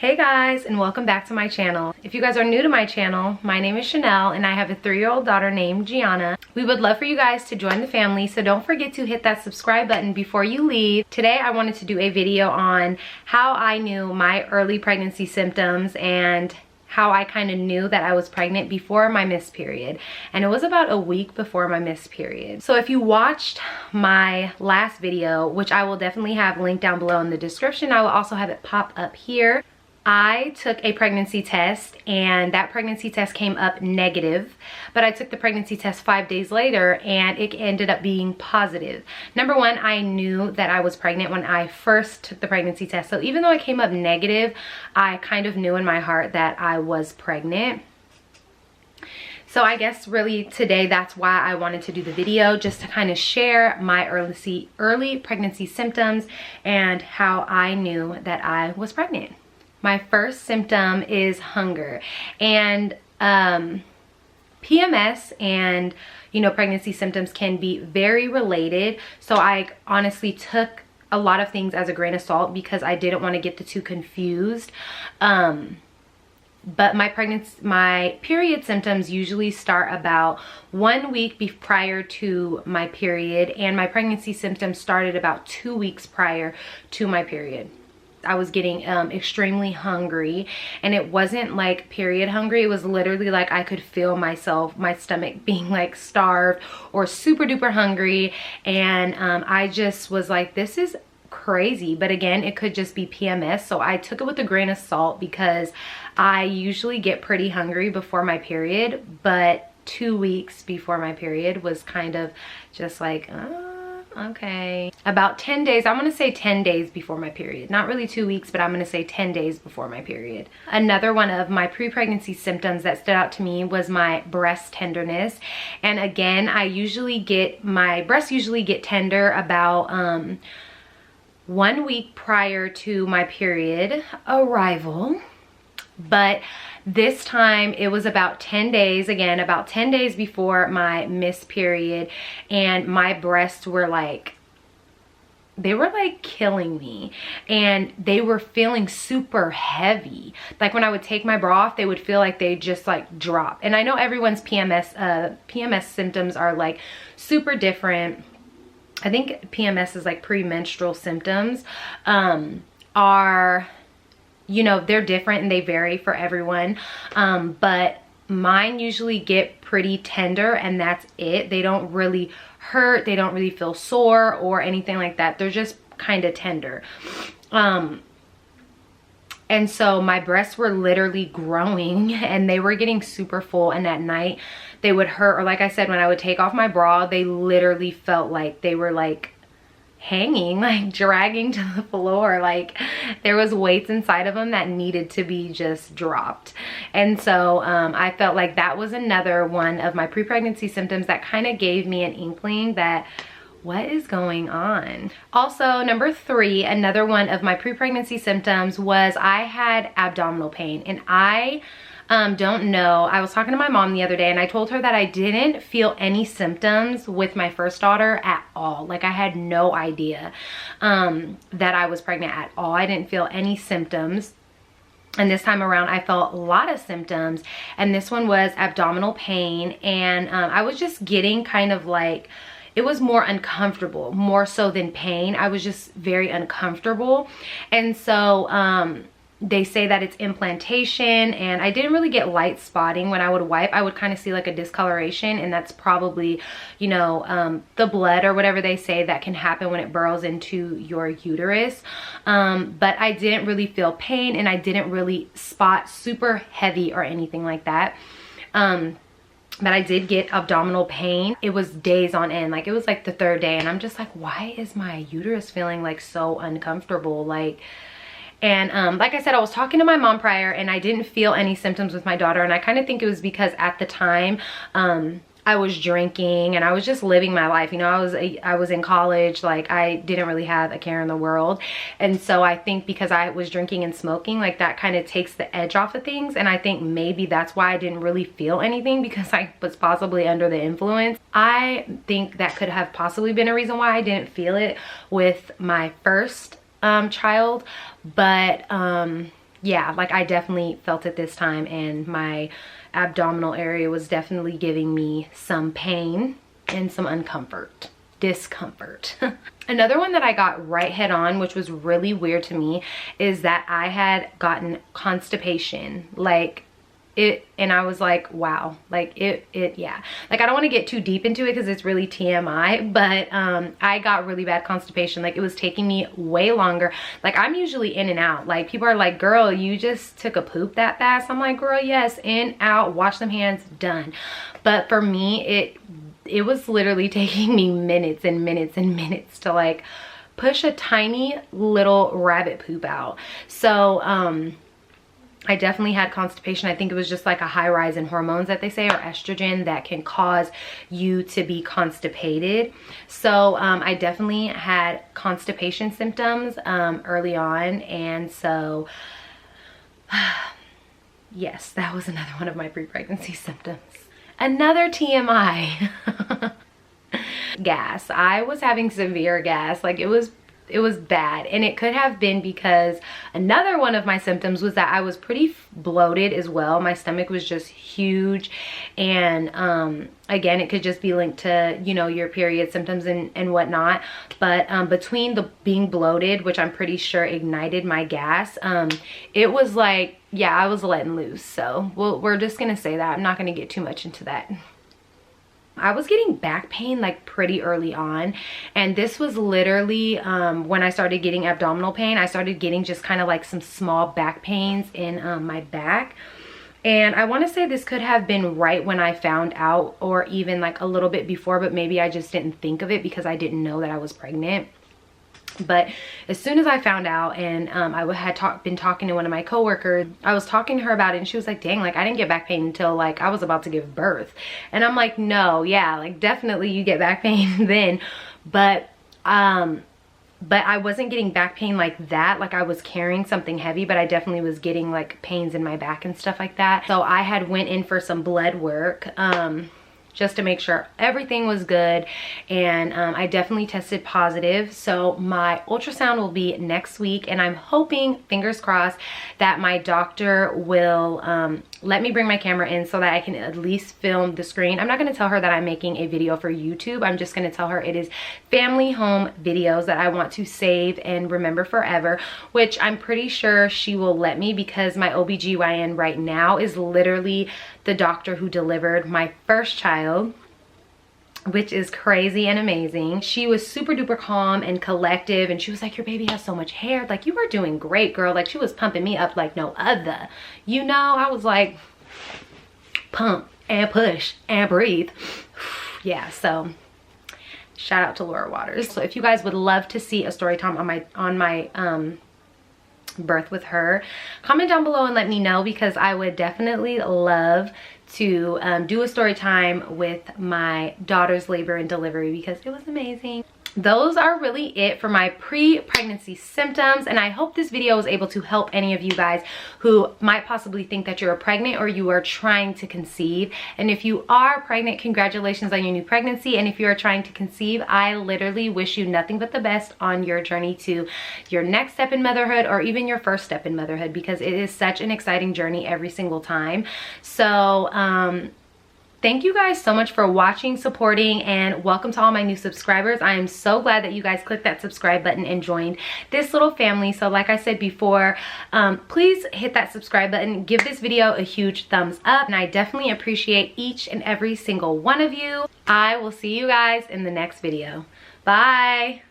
Hey guys, and welcome back to my channel. If you guys are new to my channel, my name is Chanel and I have a 3-year-old daughter named Gianna. We would love for you guys to join the family, so don't forget to hit that subscribe button before you leave. Today I wanted to do a video on how I knew my early pregnancy symptoms and how I kind of knew that I was pregnant before my missed period. And it was about a week before my missed period. So if you watched my last video, which I will definitely have linked down below in the description, I will also have it pop up here. I took a pregnancy test and that pregnancy test came up negative, but I took the pregnancy test 5 days later and it ended up being positive. Number one, I knew that I was pregnant when I first took the pregnancy test. So even though it came up negative, I kind of knew in my heart that I was pregnant. So I guess really today that's why I wanted to do the video, just to kind of share my early pregnancy symptoms and how I knew that I was pregnant. My first symptom is hunger, and PMS and pregnancy symptoms can be very related. So I honestly took a lot of things as a grain of salt because I didn't want to get the two confused. But my period symptoms usually start about 1 week prior to my period, and my pregnancy symptoms started about 2 weeks prior to my period. I was getting extremely hungry, and it wasn't like period hungry. It was literally like I could feel my stomach being like starved or super duper hungry, and I just was like, this is crazy. But again, it could just be PMS, so I took it with a grain of salt because I usually get pretty hungry before my period, but 2 weeks before my period was kind of just like, okay. About 10 days, I'm gonna say 10 days before my period. Not really 2 weeks, but I'm gonna say 10 days before my period. Another one of my pre-pregnancy symptoms that stood out to me was my breast tenderness. And again, my breasts usually get tender about 1 week prior to my period arrival. But this time it was about 10 days, again, about 10 days before my missed period, and my breasts were like, they were like killing me, and they were feeling super heavy. Like when I would take my bra off, they would feel like they just like drop. And I know everyone's PMS symptoms are like super different. I think PMS is like premenstrual symptoms they're different and they vary for everyone, but mine usually get pretty tender, and that's it. They don't really hurt, they don't really feel sore or anything like that. They're just kind of tender. And so my breasts were literally growing and they were getting super full, and at night they would hurt, or like I said, when I would take off my bra, they literally felt like they were like hanging, like dragging to the floor, like there was weights inside of them that needed to be just dropped. And so I felt like that was another one of my pre-pregnancy symptoms that kind of gave me an inkling that what is going on. Also, number 3, another one of my pre-pregnancy symptoms was I had abdominal pain, and I don't know. I was talking to my mom the other day and I told her that I didn't feel any symptoms with my first daughter at all. Like I had no idea that I was pregnant at all. I didn't feel any symptoms. And this time around I felt a lot of symptoms, and this one was abdominal pain, and I was just getting kind of like, it was more uncomfortable, more so than pain. I was just very uncomfortable. And so they say that it's implantation, and I didn't really get light spotting. When I would wipe, I would kind of see like a discoloration, and that's probably, the blood or whatever they say that can happen when it burrows into your uterus. But I didn't really feel pain, and I didn't really spot super heavy or anything like that. But I did get abdominal pain. It was days on end. Like it was like the 3rd day, and I'm just like, why is my uterus feeling like so uncomfortable? And like I said, I was talking to my mom prior, and I didn't feel any symptoms with my daughter, and I kind of think it was because at the time I was drinking and I was just living my life. I was in college, like I didn't really have a care in the world. And so I think because I was drinking and smoking, like that kind of takes the edge off of things. And I think maybe that's why I didn't really feel anything, because I was possibly under the influence. I think that could have possibly been a reason why I didn't feel it with my first child. But yeah, like I definitely felt it this time, and my abdominal area was definitely giving me some pain and some discomfort. Another one that I got right head on, which was really weird to me, is that I had gotten constipation. Like it, and I was like, wow, like yeah. Like I don't want to get too deep into it because it's really TMI, but I got really bad constipation. Like it was taking me way longer. Like I'm usually in and out. Like people are like, girl, you just took a poop that fast? I'm like, girl, yes, in, out, wash them hands, done. But for me, it was literally taking me minutes and minutes and minutes to like push a tiny little rabbit poop out. So I definitely had constipation. I think it was just like a high rise in hormones that they say, or estrogen, that can cause you to be constipated. So I definitely had constipation symptoms early on, and so yes, that was another one of my pre-pregnancy symptoms. Another TMI. Gas. I was having severe gas. Like it was bad, and it could have been because another one of my symptoms was that I was pretty bloated as well. My stomach was just huge, and again, it could just be linked to, you know, your period symptoms and whatnot. But between the being bloated, which I'm pretty sure ignited my gas, it was like, yeah, I was letting loose. So we're just gonna say that. I'm not gonna get too much into that. I was getting back pain like pretty early on, and this was literally when I started getting abdominal pain. I started getting just kind of like some small back pains in my back, and I want to say this could have been right when I found out, or even like a little bit before, but maybe I just didn't think of it because I didn't know that I was pregnant. But as soon as I found out, and I had been talking to one of my coworkers, I was talking to her about it, and she was like, dang, like I didn't get back pain until like I was about to give birth. And I'm like, no, yeah, like definitely you get back pain then. But I wasn't getting back pain like that. Like I was carrying something heavy, but I definitely was getting like pains in my back and stuff like that. So I had went in for some blood work just to make sure everything was good, and I definitely tested positive. So my ultrasound will be next week, and I'm hoping, fingers crossed, that my doctor will let me bring my camera in so that I can at least film the screen. I'm not going to tell her that I'm making a video for YouTube. I'm just going to tell her it is family home videos that I want to save and remember forever, which I'm pretty sure she will let me, because my OBGYN right now is literally the doctor who delivered my first child, which is crazy and amazing. She was super duper calm and collective, and she was like, your baby has so much hair, like you are doing great, girl. Like she was pumping me up like no other, you know. I was like, pump and push and breathe. Yeah, so shout out to Laura Waters. So if you guys would love to see a story time on my birth with her, comment down below and let me know, because I would definitely love to do a story time with my daughter's labor and delivery, because it was amazing. Those are really it for my pre-pregnancy symptoms, and I hope this video was able to help any of you guys who might possibly think that you're pregnant or you are trying to conceive. And if you are pregnant, congratulations on your new pregnancy, and if you are trying to conceive, I literally wish you nothing but the best on your journey to your next step in motherhood, or even your first step in motherhood, because it is such an exciting journey every single time. So thank you guys so much for watching, supporting, and welcome to all my new subscribers. I am so glad that you guys clicked that subscribe button and joined this little family. So like I said before, please hit that subscribe button, give this video a huge thumbs up, and I definitely appreciate each and every single one of you. I will see you guys in the next video. Bye.